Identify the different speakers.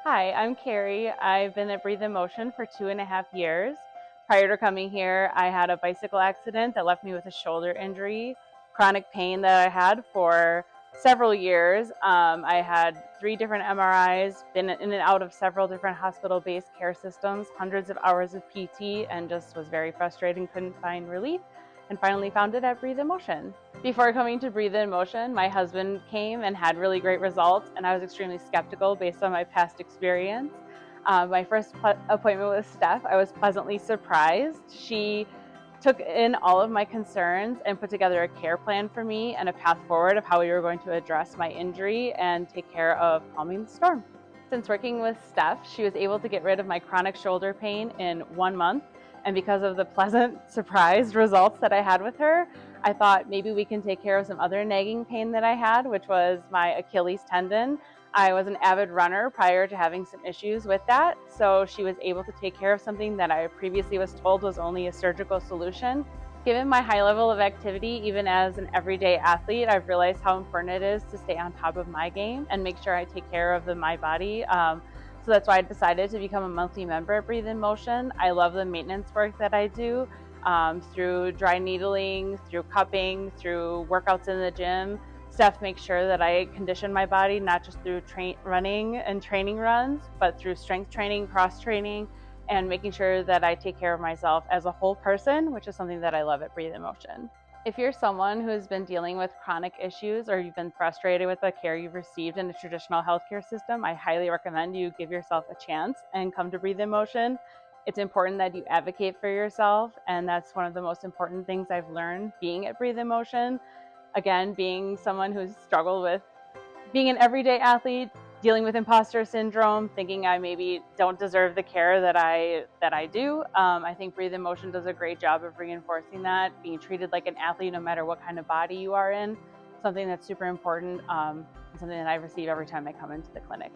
Speaker 1: Hi, I'm Carrie. I've been at Breathe in Motion for 2.5 years. Prior to coming here, I had a bicycle accident that left me with a shoulder injury, chronic pain that I had for several years. I had 3 different MRIs, been in and out of several different hospital based care systems, hundreds of hours of PT, and just was very frustrated and couldn't find relief. And finally found it at Breathe in Motion. Before coming to Breathe in Motion, my husband came and had really great results, and I was extremely skeptical based on my past experience. My first appointment with Steph, I was pleasantly surprised. She took in all of my concerns and put together a care plan for me and a path forward of how we were going to address my injury and take care of calming the storm. Since working with Steph, she was able to get rid of my chronic shoulder pain in 1 month. And because of the pleasant surprise results that I had with her, I thought maybe we can take care of some other nagging pain that I had, which was my Achilles tendon. I was an avid runner prior to having some issues with that, so she was able to take care of something that I previously was told was only a surgical solution. Given my high level of activity, even as an everyday athlete, I've realized how important it is to stay on top of my game and make sure I take care of my body. So that's why I decided to become a monthly member at Breathe in Motion. I love the maintenance work that I do, through dry needling, through cupping, through workouts in the gym. Steph makes sure that I condition my body, not just through running and training runs, but through strength training, cross training, and making sure that I take care of myself as a whole person, which is something that I love at Breathe in Motion. If you're someone who's been dealing with chronic issues or you've been frustrated with the care you've received in the traditional healthcare system, I highly recommend you give yourself a chance and come to Breathe in Motion. It's important that you advocate for yourself, and that's one of the most important things I've learned being at Breathe in Motion. Again, being someone who's struggled with being an everyday athlete, dealing with imposter syndrome, thinking I maybe don't deserve the care that I do. I think Breathe in Motion does a great job of reinforcing that, being treated like an athlete no matter what kind of body you are in. Something that's super important, and something that I receive every time I come into the clinic.